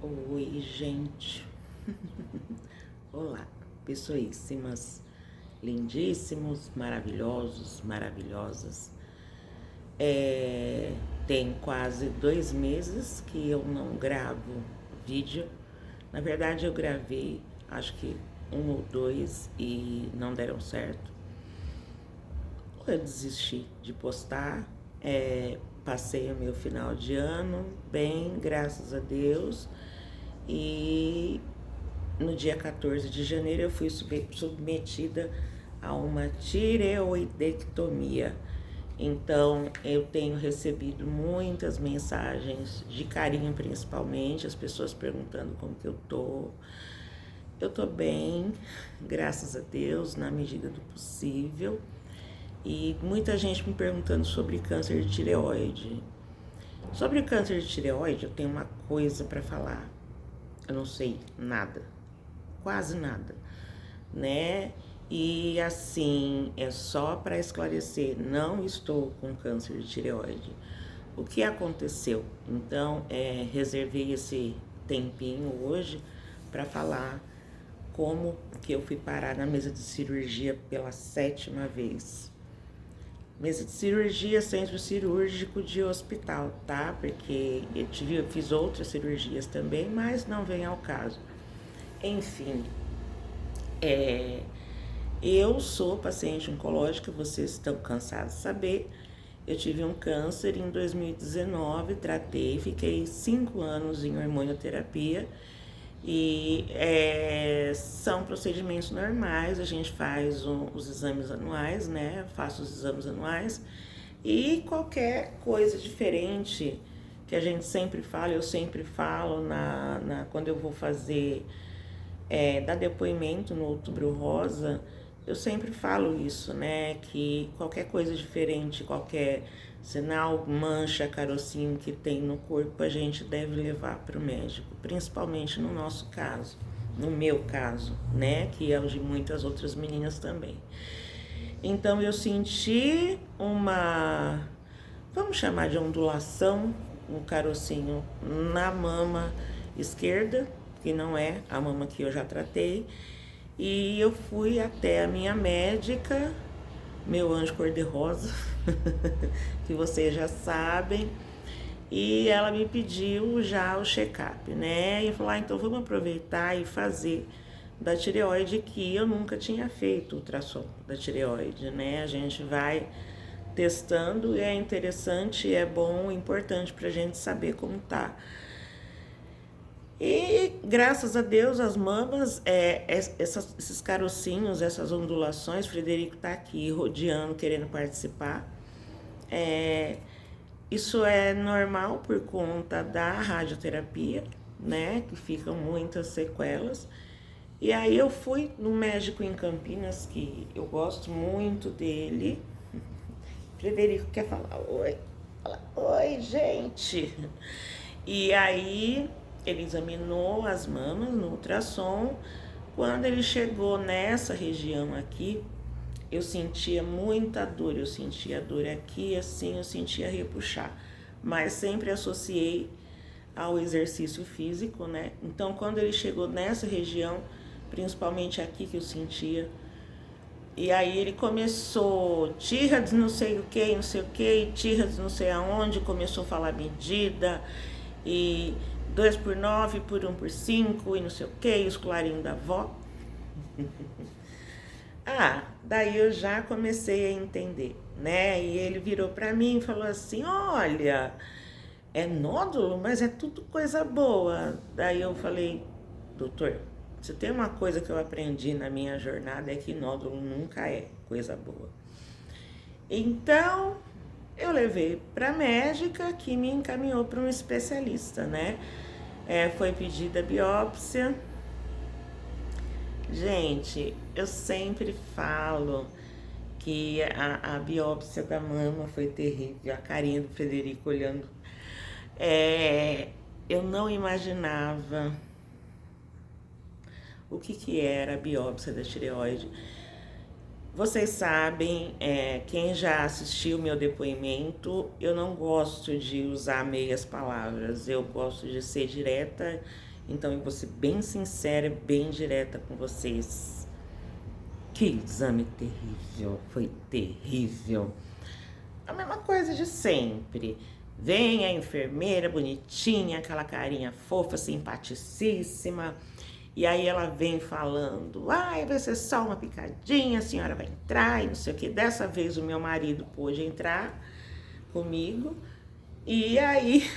Oi, gente. Olá, pessoíssimas, lindíssimos, maravilhosos, maravilhosas. Tem quase 2 meses que eu não gravo vídeo. Na verdade, eu gravei, acho que 1 ou 2 e não deram certo. Eu desisti de postar. Passei o meu final de ano bem, graças a Deus. E no dia 14 de janeiro eu fui submetida a uma tireoidectomia. Então eu tenho recebido muitas mensagens de carinho, principalmente, as pessoas perguntando como que eu tô. Eu tô bem, graças a Deus, na medida do possível. E muita gente me perguntando sobre câncer de tireoide. Sobre câncer de tireoide, eu tenho uma coisa para falar. Eu não sei nada, quase nada, né? E assim, é só para esclarecer, não estou com câncer de tireoide. O que aconteceu? Então, reservei esse tempinho hoje para falar como que eu fui parar na mesa de cirurgia pela 7ª vez. Mesa de cirurgia, centro cirúrgico de hospital, tá? Porque eu fiz outras cirurgias também, mas não vem ao caso. Enfim, eu sou paciente oncológica, vocês estão cansados de saber. Eu tive um câncer em 2019, tratei, fiquei 5 anos em hormonioterapia. E são procedimentos normais, a gente faz os exames anuais, né? Faço os exames anuais. E qualquer coisa diferente que a gente sempre fala, eu sempre falo quando eu vou fazer, dar depoimento no Outubro Rosa, eu sempre falo isso, né? Que qualquer coisa diferente, qualquer sinal, mancha, carocinho que tem no corpo, a gente deve levar para o médico, principalmente no nosso caso, no meu caso, né? Que é o de muitas outras meninas também. Então eu senti vamos chamar de ondulação, um carocinho na mama esquerda, que não é a mama que eu já tratei. E eu fui até a minha médica, meu anjo cor-de-rosa, que vocês já sabem, e ela me pediu já o check-up, né? E falou, então vamos aproveitar e fazer da tireoide, que eu nunca tinha feito ultrassom da tireoide, né? A gente vai testando e é interessante, é bom, importante pra gente saber como tá. E graças a Deus as mamas, esses carocinhos, essas ondulações, Frederico tá aqui rodeando, querendo participar. Isso é normal por conta da radioterapia, né? Que ficam muitas sequelas. E aí eu fui no médico em Campinas, que eu gosto muito dele. Frederico quer falar oi. Fala, oi, gente. E aí ele examinou as mamas no ultrassom. Quando ele chegou nessa região aqui, eu sentia muita dor. Eu sentia dor aqui, assim, eu sentia repuxar. Mas sempre associei ao exercício físico, né? Então, quando ele chegou nessa região, principalmente aqui que eu sentia, e aí ele começou, Tirads não sei o que, Tirads não sei aonde, começou a falar medida, e 2 por 9, por 1 por 5, e não sei o que, e os colarinhos da avó. Daí eu já comecei a entender, né? E ele virou pra mim e falou assim, olha, é nódulo, mas é tudo coisa boa. Daí eu falei, doutor, se tem uma coisa que eu aprendi na minha jornada é que nódulo nunca é coisa boa. Então, eu levei para a médica que me encaminhou para um especialista, né? Foi pedida a biópsia. Gente, eu sempre falo que a biópsia da mama foi terrível, a carinha do Frederico olhando. Eu não imaginava o que era a biópsia da tireoide. Vocês sabem, quem já assistiu meu depoimento, eu não gosto de usar meias palavras, eu gosto de ser direta Então eu vou ser bem sincera, bem direta com vocês. Que exame terrível, foi terrível. A mesma coisa de sempre. Vem a enfermeira bonitinha, aquela carinha fofa, simpaticíssima. E aí ela vem falando, vai ser só uma picadinha, a senhora vai entrar e não sei o que. Dessa vez o meu marido pôde entrar comigo. E aí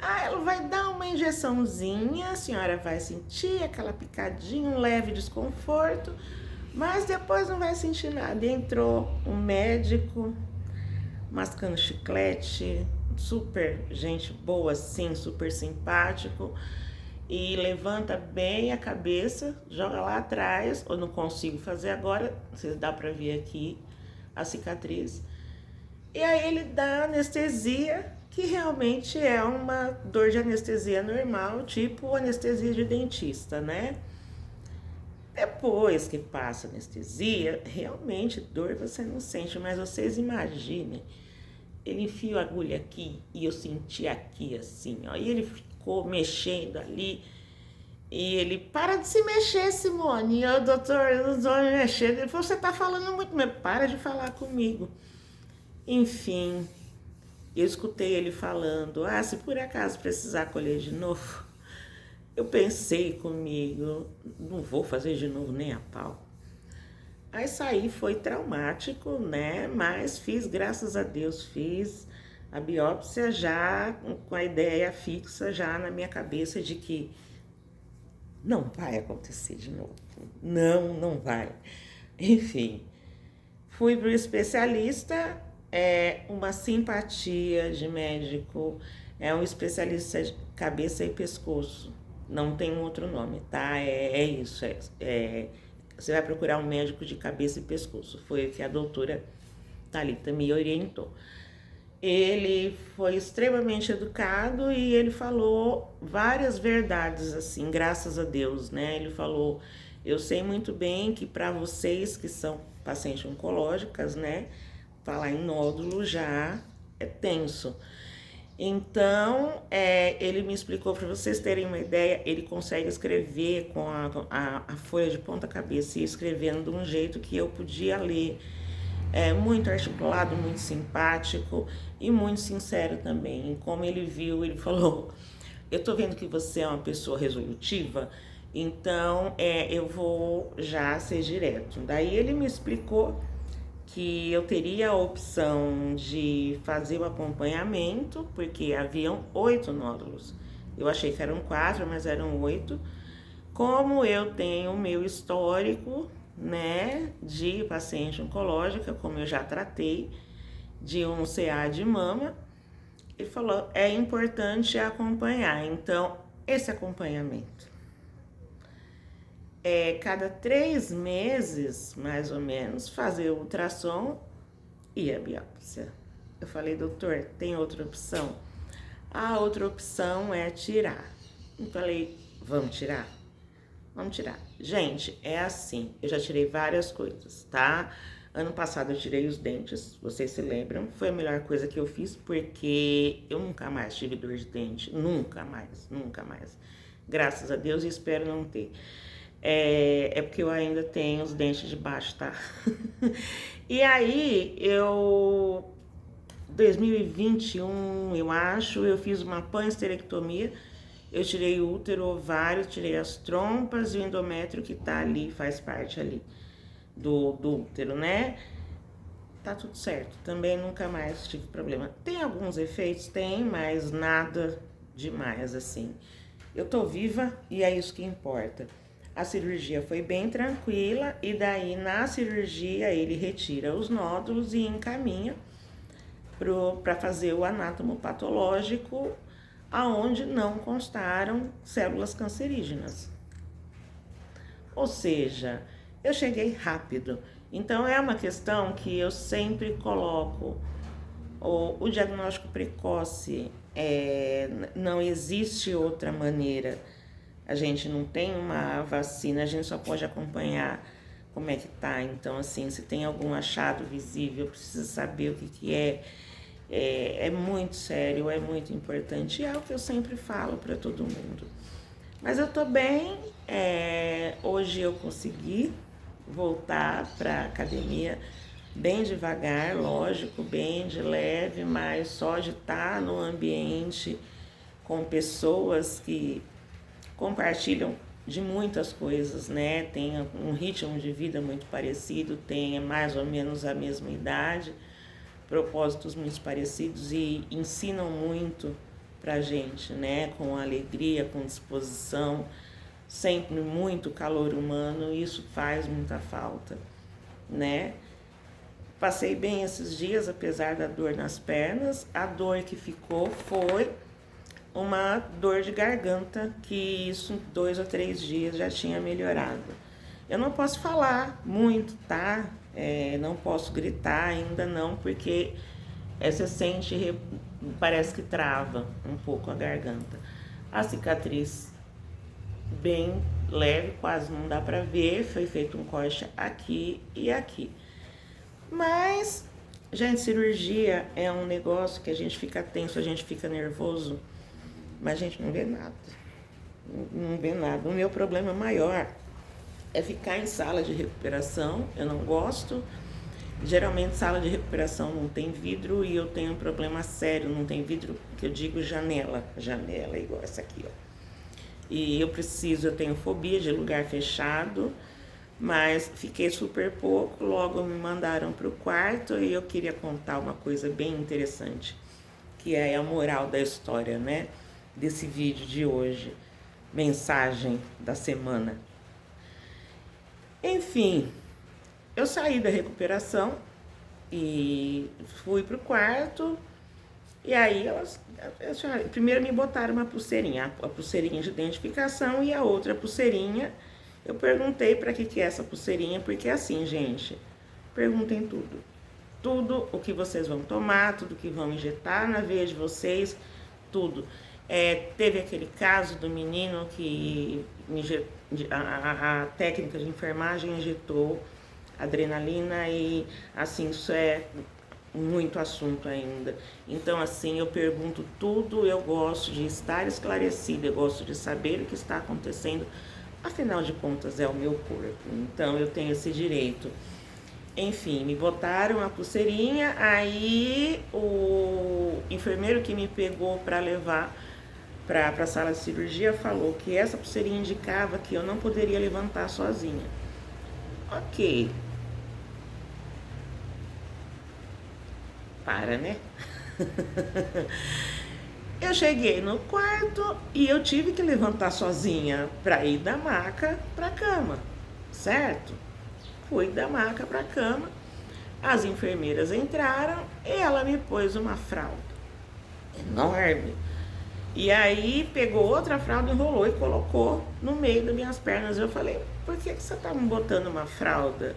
ela vai dar uma injeçãozinha, a senhora vai sentir aquela picadinha, um leve desconforto, mas depois não vai sentir nada. E entrou um médico, mascando chiclete, super gente boa assim, super simpático, e levanta bem a cabeça, joga lá atrás, eu não consigo fazer agora, vocês dá pra ver aqui a cicatriz. E aí ele dá anestesia, que realmente é uma dor de anestesia normal, tipo anestesia de dentista, né? Depois que passa a anestesia, realmente dor você não sente, mas vocês imaginem, ele enfiou a agulha aqui e eu senti aqui assim, ó, e ele ficou mexendo ali, e ele, para de se mexer, Simone, e eu, doutor, eu não tô me mexendo, ele falou, você tá falando muito, mas para de falar comigo. Enfim, eu escutei ele falando, se por acaso precisar colher de novo, eu pensei comigo, não vou fazer de novo nem a pau. Aí saí, foi traumático, né? Mas fiz, graças a Deus, fiz a biópsia já com a ideia fixa já na minha cabeça de que não vai acontecer de novo. Não vai. Enfim, fui para o especialista, uma simpatia de médico, é um especialista de cabeça e pescoço, não tem outro nome, tá? Isso, você vai procurar um médico de cabeça e pescoço, foi o que a doutora Thalita me orientou. Ele foi extremamente educado e ele falou várias verdades, assim, graças a Deus, né? Ele falou, eu sei muito bem que para vocês que são pacientes oncológicas, né, falar em nódulo já é tenso. Então, ele me explicou, para vocês terem uma ideia, ele consegue escrever com a folha de ponta cabeça e escrevendo de um jeito que eu podia ler. Muito articulado, muito simpático e muito sincero também. Como ele viu, ele falou, eu tô vendo que você é uma pessoa resolutiva, então eu vou já ser direto. Daí ele me explicou que eu teria a opção de fazer o acompanhamento, porque haviam 8 nódulos. Eu achei que eram 4, mas eram 8. Como eu tenho o meu histórico, né, de paciente oncológica, como eu já tratei, de um CA de mama, ele falou, é importante acompanhar. Então, esse acompanhamento cada 3 meses, mais ou menos, fazer o ultrassom e a biópsia. Eu falei, doutor, tem outra opção? A outra opção é tirar. Eu falei, vamos tirar? Vamos tirar. Gente, é assim, eu já tirei várias coisas, tá? Ano passado eu tirei os dentes, vocês se lembram? Foi a melhor coisa que eu fiz, porque eu nunca mais tive dor de dente. Nunca mais, nunca mais. Graças a Deus e espero não ter. Porque eu ainda tenho os dentes de baixo, tá? E aí, 2021, eu acho, eu fiz uma panesterectomia. Eu tirei o útero, o ovário, tirei as trompas e o endométrio que tá ali, faz parte ali do útero, né? Tá tudo certo. Também nunca mais tive problema. Tem alguns efeitos? Tem, mas nada demais, assim. Eu tô viva e é isso que importa. A cirurgia foi bem tranquila e daí na cirurgia ele retira os nódulos e encaminha para fazer o anátomo patológico, aonde não constaram células cancerígenas. Ou seja, eu cheguei rápido. Então é uma questão que eu sempre coloco. O diagnóstico precoce, não existe outra maneira. A gente não tem uma vacina, a gente só pode acompanhar como é que tá. Então, assim, se tem algum achado visível, precisa saber o que é. É muito sério, é muito importante, e é o que eu sempre falo para todo mundo. Mas eu tô bem, hoje eu consegui voltar para academia bem devagar, lógico, bem de leve, mas só de estar no ambiente com pessoas que compartilham de muitas coisas, né? Tem um ritmo de vida muito parecido, tem mais ou menos a mesma idade, propósitos muito parecidos e ensinam muito pra gente, né? Com alegria, com disposição, sempre muito calor humano, e isso faz muita falta, né? Passei bem esses dias, apesar da dor nas pernas. A dor que ficou foi uma dor de garganta, que isso em 2 ou 3 dias já tinha melhorado. Eu não posso falar muito, tá? Não posso gritar ainda não, porque você sente, parece que trava um pouco a garganta. A cicatriz bem leve, quase não dá pra ver, foi feito um corte aqui e aqui. Mas, gente, cirurgia é um negócio que a gente fica tenso, a gente fica nervoso, mas a gente não vê nada. Não vê nada. O meu problema maior é ficar em sala de recuperação, eu não gosto. Geralmente sala de recuperação não tem vidro e eu tenho um problema sério, não tem vidro, que eu digo janela igual essa aqui, ó. E eu tenho fobia de lugar fechado, mas fiquei super pouco, logo me mandaram para o quarto e eu queria contar uma coisa bem interessante, que é a moral da história, né? Desse vídeo de hoje, mensagem da semana. Enfim, eu saí da recuperação e fui pro quarto, e aí primeiro me botaram uma pulseirinha, a pulseirinha de identificação e a outra pulseirinha. Eu perguntei para que é essa pulseirinha, porque assim, gente, perguntem tudo. Tudo o que vocês vão tomar, tudo que vão injetar na veia de vocês, tudo. Teve aquele caso do menino que a técnica de enfermagem injetou adrenalina e, assim, isso é muito assunto ainda. Então, assim, eu pergunto tudo, eu gosto de estar esclarecida, eu gosto de saber o que está acontecendo. Afinal de contas, é o meu corpo, então eu tenho esse direito. Enfim, me botaram a pulseirinha, aí o enfermeiro que me pegou para levar para a sala de cirurgia falou que essa pulseirinha indicava que eu não poderia levantar sozinha. Ok. Para, né? Eu cheguei no quarto e eu tive que levantar sozinha para ir da maca para a cama, certo? Fui da maca para a cama, as enfermeiras entraram e ela me pôs uma fralda enorme. E aí pegou outra fralda, enrolou e colocou no meio das minhas pernas. Eu falei, por que você tá me botando uma fralda?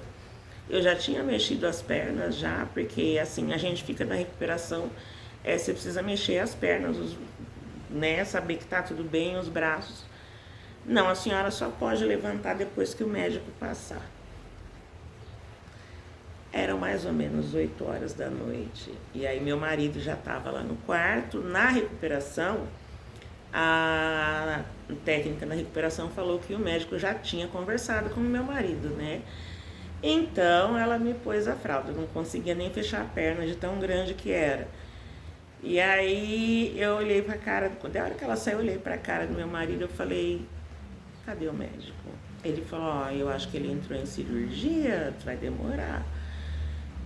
Eu já tinha mexido as pernas já, porque assim, a gente fica na recuperação, você precisa mexer as pernas, né, saber que tá tudo bem, os braços. Não, a senhora só pode levantar depois que o médico passar. Eram mais ou menos 8 horas da noite. E aí meu marido já estava lá no quarto. Na recuperação, a técnica da recuperação falou que o médico já tinha conversado com o meu marido, né? Então ela me pôs a fralda, eu não conseguia nem fechar a perna de tão grande que era. E aí eu olhei pra cara, da hora que ela saiu, eu olhei pra cara do meu marido, eu falei, cadê o médico? Ele falou, eu acho que ele entrou em cirurgia, vai demorar.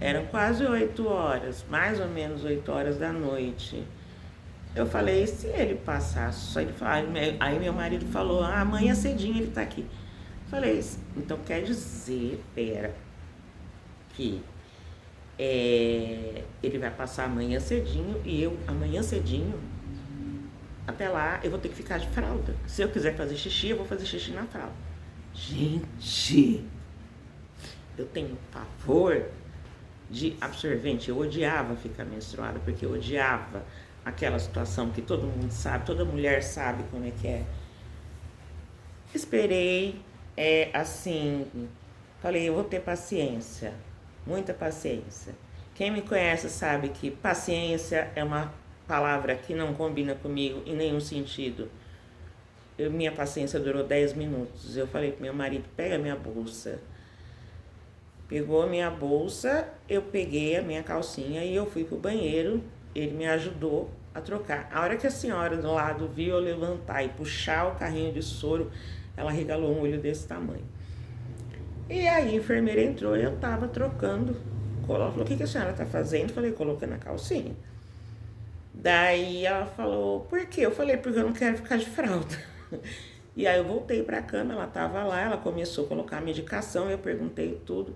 Eram quase 8 horas, mais ou menos 8 horas da noite. Eu falei, se ele passar só, ele falou, aí meu marido falou, amanhã cedinho ele tá aqui. Falei, então quer dizer, que ele vai passar amanhã cedinho e eu, amanhã cedinho, até lá, eu vou ter que ficar de fralda. Se eu quiser fazer xixi, eu vou fazer xixi na fralda. Gente, eu tenho pavor de absorvente. Eu odiava ficar menstruada, porque eu odiava aquela situação que todo mundo sabe, toda mulher sabe como é que é. Esperei, assim, falei, eu vou ter paciência, muita paciência. Quem me conhece sabe que paciência é uma palavra que não combina comigo em nenhum sentido. Minha paciência durou 10 minutos. Eu falei pro meu marido, pega minha bolsa. Pegou a minha bolsa, eu peguei a minha calcinha e eu fui pro banheiro. Ele me ajudou a trocar. A hora que a senhora do lado viu eu levantar e puxar o carrinho de soro, ela regalou um olho desse tamanho. E aí a enfermeira entrou e eu tava trocando. Ela falou, o que a senhora tá fazendo? Eu falei, colocando a calcinha. Daí ela falou, por quê? Eu falei, porque eu não quero ficar de fralda. E aí eu voltei pra cama, ela tava lá, ela começou a colocar a medicação, eu perguntei tudo.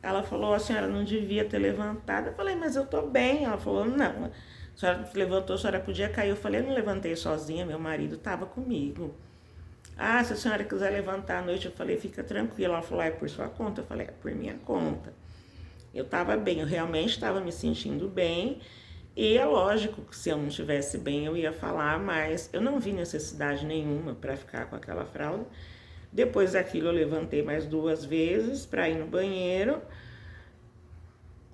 Ela falou, a senhora não devia ter levantado. Eu falei, mas eu tô bem. Ela falou, não, a senhora levantou, a senhora podia cair. Eu falei, eu não levantei sozinha, meu marido tava comigo. Ah, se a senhora quiser levantar à noite, eu falei, fica tranquila. Ela falou, é por sua conta? Eu falei, é por minha conta. Eu tava bem, eu realmente estava me sentindo bem. E é lógico que se eu não estivesse bem, eu ia falar, mas eu não vi necessidade nenhuma para ficar com aquela fralda. Depois daquilo, eu levantei mais 2 vezes para ir no banheiro.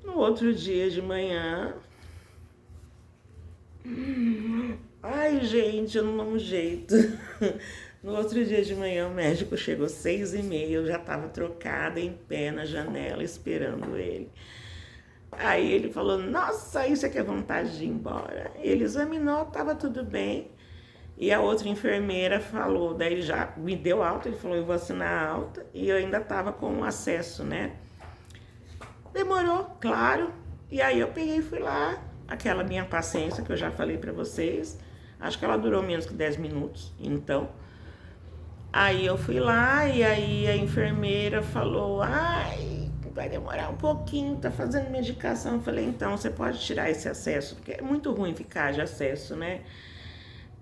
No outro dia de manhã... Ai, gente, eu não dou um jeito. No outro dia de manhã, o médico chegou 6h30, eu já estava trocada em pé na janela, esperando ele. Aí ele falou, nossa, isso aqui é vontade de ir embora. Ele examinou, estava tudo bem. E a outra enfermeira falou, daí ele já me deu alta, ele falou, eu vou assinar a alta. E eu ainda estava com acesso, né? Demorou, claro. E aí eu peguei e fui lá, aquela minha paciência que eu já falei pra vocês. Acho que ela durou menos que 10 minutos, então. Aí eu fui lá e aí a enfermeira falou, ai, vai demorar um pouquinho, tá fazendo medicação. Eu falei, então, você pode tirar esse acesso, porque é muito ruim ficar de acesso, né?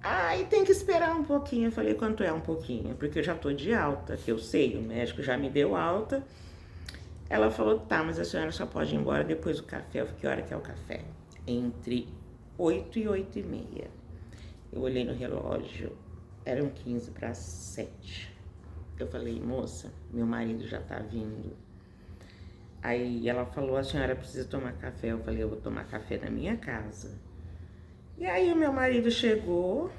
Aí tem que esperar um pouquinho. Eu falei, quanto é um pouquinho? Porque eu já tô de alta, que eu sei, o médico já me deu alta. Ela falou, tá, mas a senhora só pode ir embora depois do café. Eu falei, que hora que é o café? Entre 8 e 8h30. Eu olhei no relógio, eram 7:15. Eu falei, moça, meu marido já tá vindo. Aí ela falou, a senhora precisa tomar café. Eu falei, eu vou tomar café na minha casa. E aí o meu marido chegou.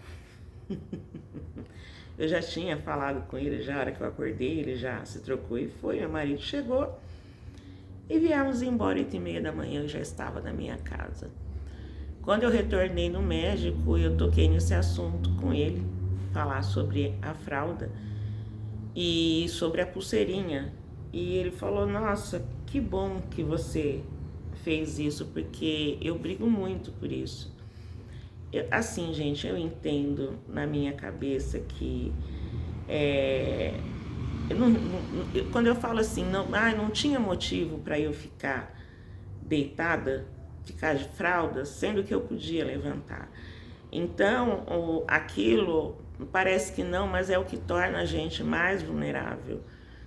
Eu já tinha falado com ele, já a hora que eu acordei, ele já se trocou e foi. Meu marido chegou e viemos embora 8h30 da manhã, eu já estava na minha casa. Quando eu retornei no médico, eu toquei nesse assunto com ele, falar sobre a fralda e sobre a pulseirinha. E ele falou, nossa, que bom que você fez isso, porque eu brigo muito por isso. Assim, gente, eu entendo na minha cabeça que quando eu falo assim, não tinha motivo para eu ficar deitada, ficar de fralda, sendo que eu podia levantar. Então, aquilo parece que não, mas é o que torna a gente mais vulnerável.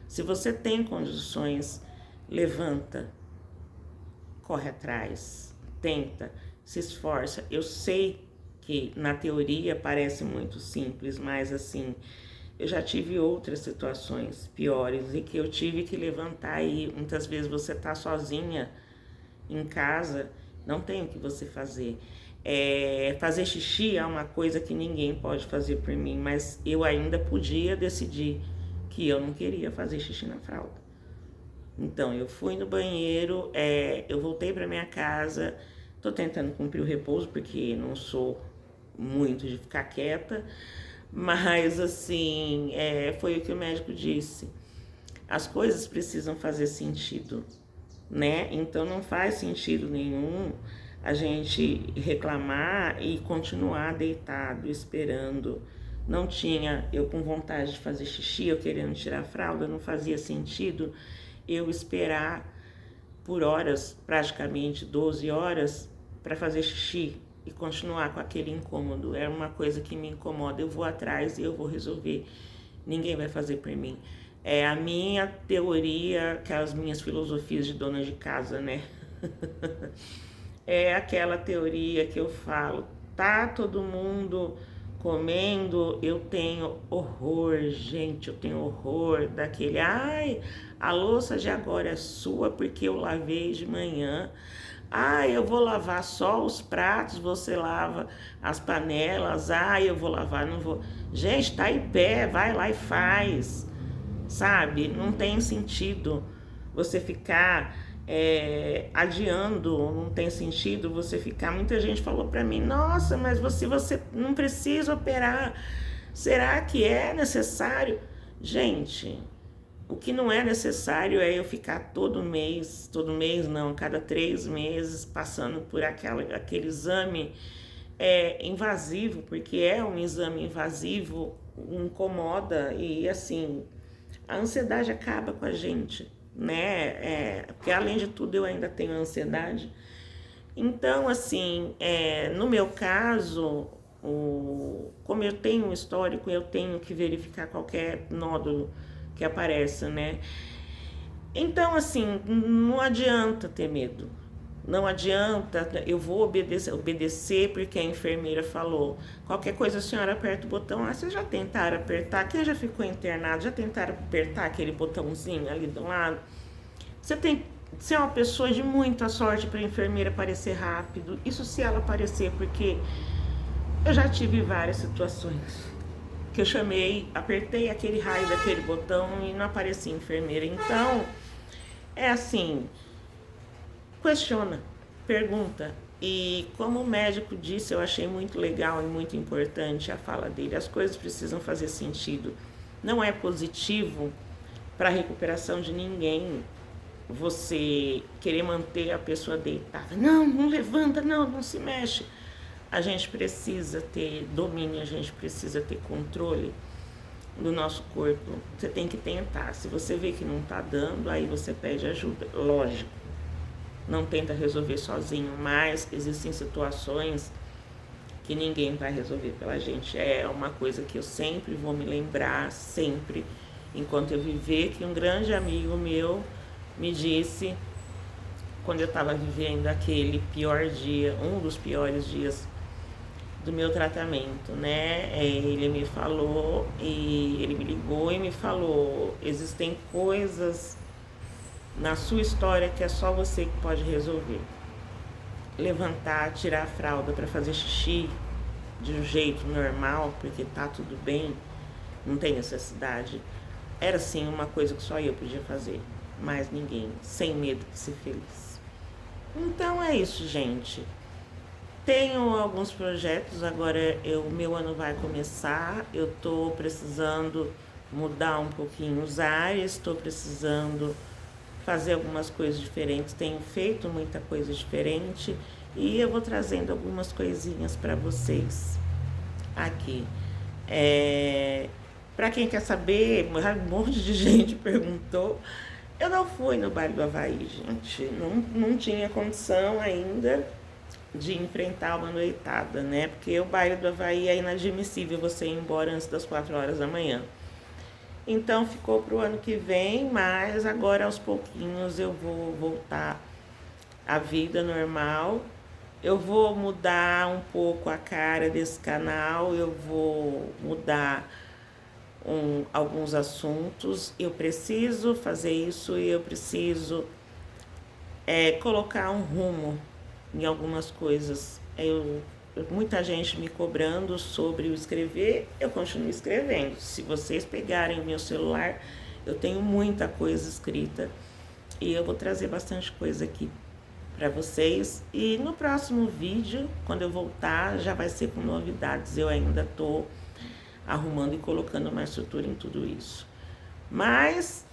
Se você tem condições, levanta, corre atrás, tenta, se esforça. Eu sei que na teoria parece muito simples, mas assim, eu já tive outras situações piores e que eu tive que levantar e muitas vezes você tá sozinha em casa, não tem o que você fazer. Fazer xixi é uma coisa que ninguém pode fazer por mim, mas eu ainda podia decidir que eu não queria fazer xixi na fralda. Então, eu fui no banheiro, eu voltei para minha casa, tô tentando cumprir o repouso, porque não sou muito de ficar quieta, mas assim, foi o que o médico disse. As coisas precisam fazer sentido, né? Então não faz sentido nenhum a gente reclamar e continuar deitado, esperando. Não tinha, eu com vontade de fazer xixi, eu querendo tirar a fralda, não fazia sentido eu esperar por horas, praticamente 12 horas, para fazer xixi e continuar com aquele incômodo. É uma coisa que me incomoda, eu vou atrás e eu vou resolver. Ninguém vai fazer por mim. É a minha teoria, que as minhas filosofias de dona de casa, né? É aquela teoria que eu falo, tá todo mundo comendo, eu tenho horror, gente, eu tenho horror daquele, ai, a louça de agora é sua porque eu lavei de manhã. Ah, eu vou lavar só os pratos, você lava as panelas. Ah, eu vou lavar, não vou. Gente, tá em pé, vai lá e faz, sabe? Não tem sentido você ficar adiando, não tem sentido você ficar. Muita gente falou pra mim: nossa, mas você não precisa operar. Será que é necessário? Gente, o que não é necessário é eu ficar todo mês não, a cada 3 meses, passando por aquele exame invasivo, porque é um exame invasivo, incomoda e assim, a ansiedade acaba com a gente, né? Porque além de tudo eu ainda tenho ansiedade. Então, assim, no meu caso, como eu tenho um histórico, eu tenho que verificar qualquer nódulo que apareça, né? Então, assim, não adianta ter medo. Não adianta, eu vou obedecer porque a enfermeira falou. Qualquer coisa a senhora aperta o botão. Ah, vocês já tentaram apertar? Quem já ficou internado? Já tentaram apertar aquele botãozinho ali do lado? Você tem que ser uma pessoa de muita sorte para a enfermeira aparecer rápido. Isso se ela aparecer, porque eu já tive várias situações que eu chamei, apertei aquele raio daquele botão e não aparecia enfermeira. Então, é assim, questiona, pergunta. E como o médico disse, eu achei muito legal e muito importante a fala dele. As coisas precisam fazer sentido. Não é positivo para a recuperação de ninguém você querer manter a pessoa deitada. Não, não levanta, não se mexe. A gente precisa ter domínio, a gente precisa ter controle do nosso corpo. Você tem que tentar. Se você vê que não tá dando, aí você pede ajuda. Lógico, não tenta resolver sozinho, mas existem situações que ninguém vai resolver pela gente. É uma coisa que eu sempre vou me lembrar, sempre, enquanto eu viver, que um grande amigo meu me disse, quando eu estava vivendo aquele pior dia, um dos piores dias do meu tratamento, né? Ele me falou, e ele me ligou e me falou: existem coisas na sua história que é só você que pode resolver. Levantar, tirar a fralda para fazer xixi de um jeito normal, porque tá tudo bem, não tem necessidade. Era sim uma coisa que só eu podia fazer, mais ninguém, sem medo de ser feliz. Então é isso, gente. Tenho alguns projetos, agora o meu ano vai começar, eu estou precisando mudar um pouquinho os ares, estou precisando fazer algumas coisas diferentes, tenho feito muita coisa diferente e eu vou trazendo algumas coisinhas para vocês aqui. Para quem quer saber, um monte de gente perguntou, eu não fui no baile do Havaí, gente, não tinha condição ainda de enfrentar uma noitada, né? Porque o baile do Havaí é inadmissível você ir embora antes das 4 horas da manhã. Então ficou pro ano que vem, mas agora aos pouquinhos eu vou voltar à vida normal. Eu vou mudar um pouco a cara desse canal, eu vou mudar alguns assuntos. Eu preciso fazer isso e eu preciso colocar um rumo em algumas coisas. Muita gente me cobrando sobre o escrever, eu continuo escrevendo. Se vocês pegarem o meu celular, eu tenho muita coisa escrita e eu vou trazer bastante coisa aqui para vocês. E no próximo vídeo, quando eu voltar, já vai ser com novidades. Eu ainda tô arrumando e colocando mais estrutura em tudo isso. Mas,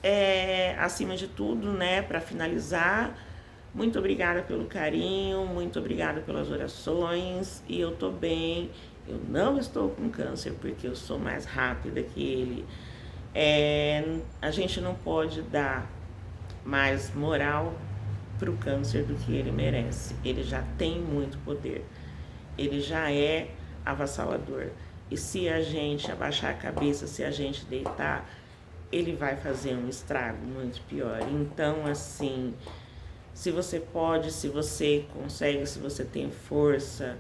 acima de tudo, né, para finalizar, muito obrigada pelo carinho, muito obrigada pelas orações e eu tô bem. Eu não estou com câncer porque eu sou mais rápida que ele. A gente não pode dar mais moral pro câncer do que ele merece. Ele já tem muito poder, ele já é avassalador. E se a gente abaixar a cabeça, se a gente deitar, ele vai fazer um estrago muito pior. Então, assim, se você pode, se você consegue, se você tem força,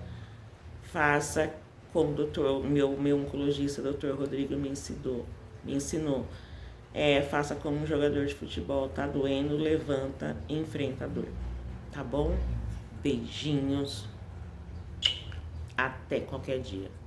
faça como meu oncologista, Dr. Rodrigo, me ensinou. Faça como um jogador de futebol, tá doendo, levanta e enfrenta a dor, tá bom? Beijinhos. Até qualquer dia.